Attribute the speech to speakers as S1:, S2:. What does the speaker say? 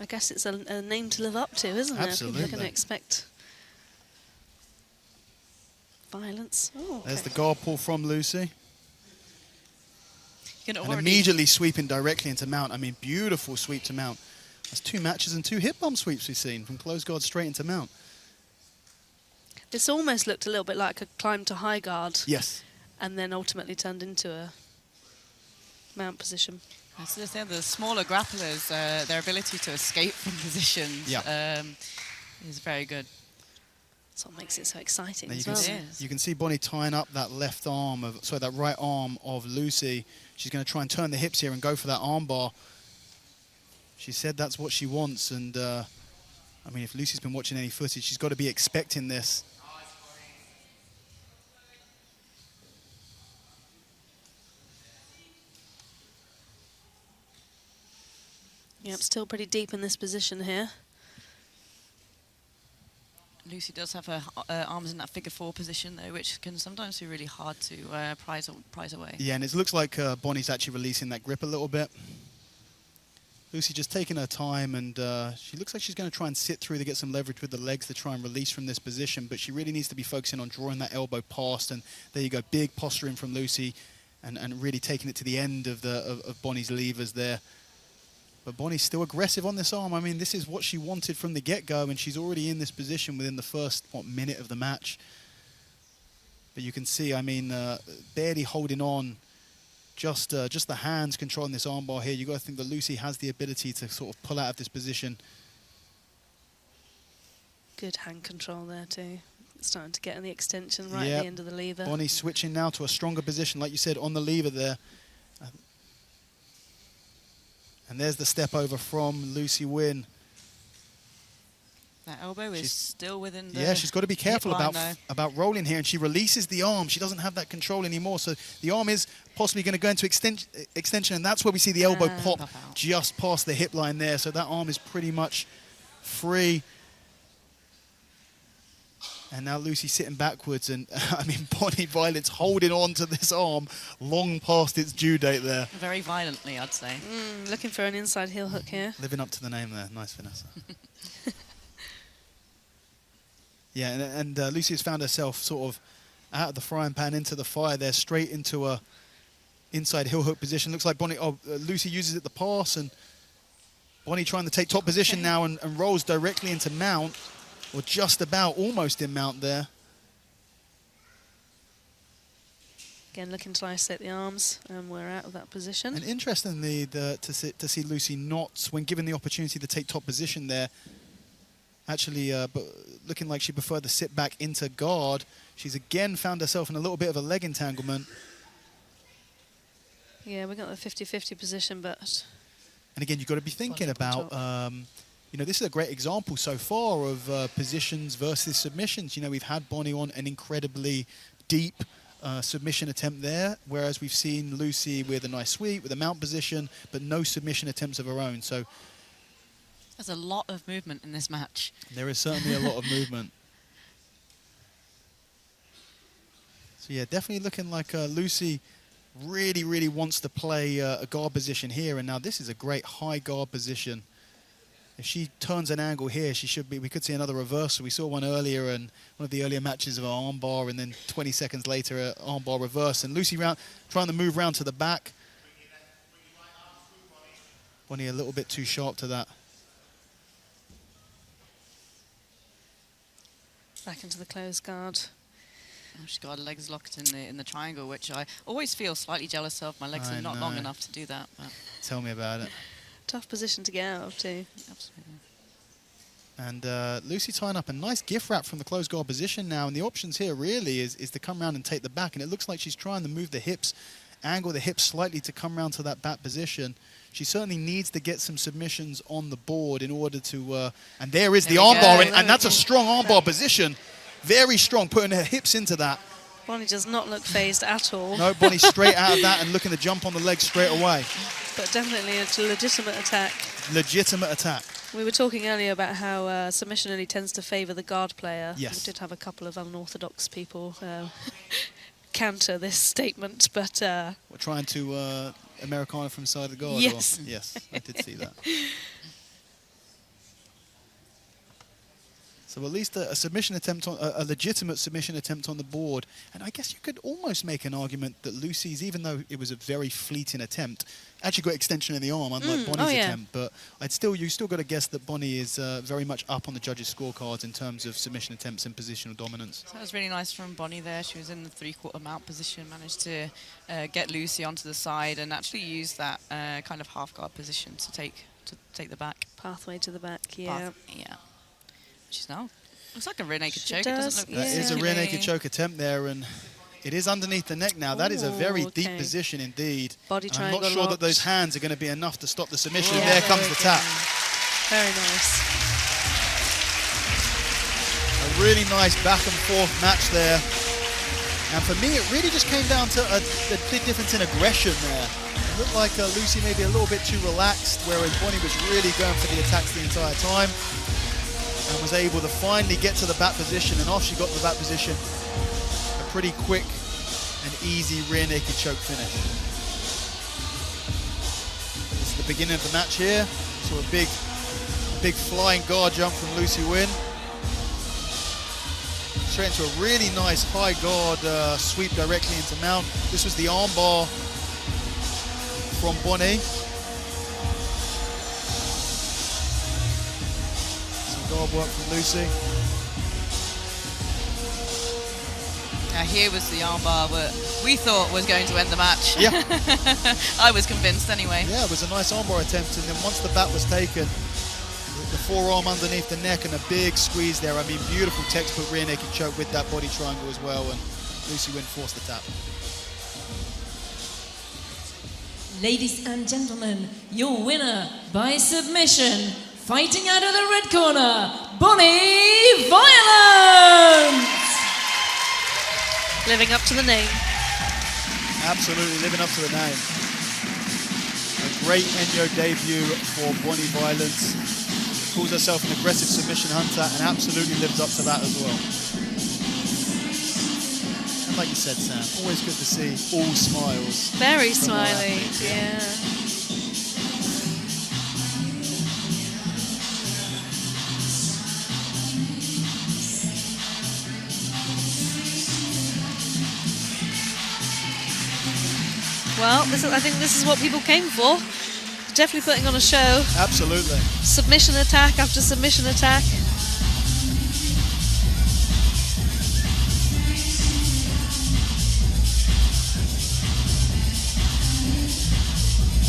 S1: I guess it's a name to live up to, isn't it?
S2: Absolutely.
S1: People are going to expect violence. Oh, okay.
S2: There's the guard pull from Lucy.
S3: And
S2: Immediately sweeping directly into mount. I mean, beautiful sweep to mount. That's 2 matches and 2 hip bump sweeps we've seen from close guard straight into mount.
S1: This almost looked a little bit like a climb to high guard.
S2: Yes.
S1: And then ultimately turned into a mount position.
S3: I was going to say, the smaller grapplers, their ability to escape from positions is very good.
S1: That's what makes it so exciting
S2: Now
S1: as well.
S2: You can see Bonnie tying up that left arm that right arm of Lucy. She's going to try and turn the hips here and go for that arm bar. She said that's what she wants, and I mean, if Lucy's been watching any footage, she's got to be expecting this.
S1: Yep, still pretty deep in this position here.
S3: Lucy does have her arms in that figure 4 position, though, which can sometimes be really hard to prize away.
S2: Yeah, and it looks like Bonnie's actually releasing that grip a little bit. Lucy just taking her time, and she looks like she's going to try and sit through to get some leverage with the legs to try and release from this position, but she really needs to be focusing on drawing that elbow past, and there you go, big posturing from Lucy, and really taking it to the end of Bonnie's levers there. But Bonnie's still aggressive on this arm. I mean, this is what she wanted from the get-go, and she's already in this position within the first, minute of the match. But you can see, I mean, barely holding on, just the hands controlling this armbar here. You've got to think that Lucy has the ability to sort of pull out of this position.
S1: Good hand control there too. Starting to get in the extension right at the end of the lever.
S2: Bonnie switching now to a stronger position, like you said, on the lever there. And there's the step over from Lucy Wynne.
S3: That elbow is still within the...
S2: Yeah, she's got to be careful about rolling here, and she releases the arm. She doesn't have that control anymore, so the arm is possibly going to go into extension, and that's where we see the elbow pop just past the hip line there, so that arm is pretty much free. And now Lucy sitting backwards, and I mean, Bonnie Violet's holding on to this arm long past its due date there.
S3: Very violently, I'd say.
S1: Looking for an inside heel hook here.
S2: Living up to the name there. Nice, Vanessa. Yeah, and Lucy has found herself sort of out of the frying pan into the fire there, straight into a inside heel hook position. Looks like Lucy uses it to pass, and Bonnie trying to take top position now and rolls directly into mount. Or just about, almost in mount there.
S1: Again, looking to isolate the arms, and we're out of that position.
S2: And interestingly, to see Lucy not, when given the opportunity to take top position there, actually but looking like she preferred to sit back into guard. She's again found herself in a little bit of a leg entanglement.
S1: Yeah, we got the 50-50 position, but...
S2: And again, you've got to be thinking about... you know, this is a great example so far of positions versus submissions. You know, we've had Bonnie on an incredibly deep submission attempt there, whereas we've seen Lucy with a nice sweep, with a mount position, but no submission attempts of her own. So
S3: there's a lot of movement in this match.
S2: There is certainly a lot of movement. So yeah, definitely looking like Lucy really, really wants to play a guard position here. And now this is a great high guard position. If she turns an angle here, she should be. We could see another reversal. We saw one earlier in one of the earlier matches of an armbar, and then 20 seconds later, an armbar reverse. And Lucy trying to move round to the back. Bonnie a little bit too sharp to that.
S1: Back into the closed guard.
S3: She's got her legs locked in the triangle, which I always feel slightly jealous of. My legs are not long enough to do that. But.
S2: Tell me about it.
S1: Tough position to get out of too.
S3: Absolutely.
S2: And Lucy tying up a nice gift wrap from the closed guard position now. And the options here really is to come around and take the back. And it looks like she's trying to move the hips, angle the hips slightly to come around to that back position. She certainly needs to get some submissions on the board in order to... and there is the armbar, and that's a strong armbar position. Very strong, putting her hips into that.
S1: Bonnie does not look phased at all.
S2: No, Bonnie straight out of that and looking to jump on the leg straight away.
S1: But definitely a legitimate attack.
S2: Legitimate attack.
S1: We were talking earlier about how submission only tends to favour the guard player.
S2: Yes.
S1: We did have a couple of unorthodox people counter this statement, but...
S2: We're trying to Americana from side of the guard?
S1: Yes.
S2: Or? Yes, I did see that. So at least a submission attempt, on a legitimate submission attempt on the board. And I guess you could almost make an argument that Lucy's, even though it was a very fleeting attempt, actually got extension in the arm, unlike Bonnie's attempt. But you still got to guess that Bonnie is very much up on the judges' scorecards in terms of submission attempts and positional dominance.
S3: So that was really nice from Bonnie there. She was in the 3/4 mount position, managed to get Lucy onto the side and actually use that kind of half guard position to take the back.
S1: Pathway to the back, yeah.
S3: Which is now looks like a rear naked choke.
S1: It does,
S3: doesn't look
S2: That is a rear naked choke attempt there, and it is underneath the neck now. That is a very deep position indeed.
S1: Body
S2: I'm not
S1: triangle
S2: sure that
S1: locked.
S2: those hands are going to be enough to stop the submission.
S1: Yeah,
S2: There comes the tap.
S1: Very nice.
S2: A really nice back and forth match there. And for me, it really just came down to a big difference in aggression there. It looked like Lucy maybe a little bit too relaxed, whereas Bonnie was really going for the attacks the entire time and was able to finally get to the back position. And after she got to the back position, a pretty quick and easy rear naked choke finish. This is the beginning of the match here. So a big flying guard jump from Lucy Wynne. Straight into a really nice high guard sweep directly into mount. This was the armbar from Bonnie. Some guard work from Lucy.
S3: Now here was the armbar that we thought was going to end the match.
S2: Yeah.
S3: I was convinced anyway.
S2: Yeah, it was a nice armbar attempt, and then once the bat was taken, the forearm underneath the neck and a big squeeze there. I mean, beautiful textbook rear naked choke with that body triangle as well, and Lucy Wynne forced the tap.
S4: Ladies and gentlemen, your winner by submission, fighting out of the red corner, Bonnie Violence!
S1: Living up to the name.
S2: Absolutely living up to the name. A great Enyo debut for Bonnie Violence. Calls herself an aggressive submission hunter and absolutely lives up to that as well. And like you said, Sam, always good to see all smiles.
S1: Very smiley, yeah. Well, I think this is what people came for. Definitely putting on a show.
S2: Absolutely.
S1: Submission attack after submission attack.